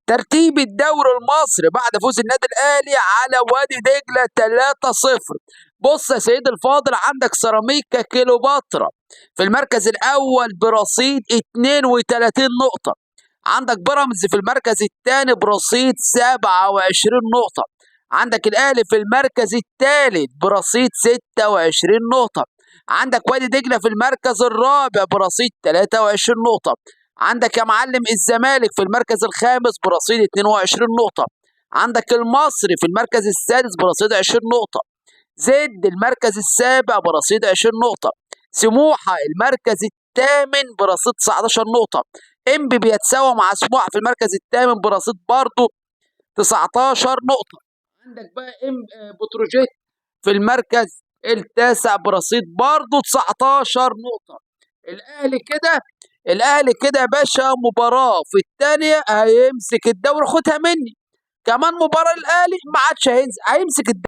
ترتيب الدوري المصري بعد فوز النادي الاهلي على وادي دجله 3-0. بص يا سيدي الفاضل، عندك سيراميكا كيلوباترا في المركز الاول برصيد 32 نقطه. عندك بيراميدز في المركز الثاني برصيد 27 نقطه. عندك الاهلي في المركز الثالث برصيد 26 نقطه. عندك وادي دجله في المركز الرابع برصيد 23 نقطه. عندك يا معلم الزمالك في المركز الخامس برصيد 22 نقطة. عندك المصري في المركز السادس برصيد 20 نقطة. زد المركز السابع برصيد 20 نقطة. سموحة المركز الثامن برصيد 19 نقطة. انبي بيتساوى مع سموحة في المركز الثامن برصيد برضه 19 نقطة. عندك بقى بتروجيت في المركز التاسع برصيد برضه 19 نقطة. الاهلي كده يا باشا مباراه في الثانيه هيمسك الدوري، خدها مني كمان مباراه الاهلي ما عادش هيمسك الدوري.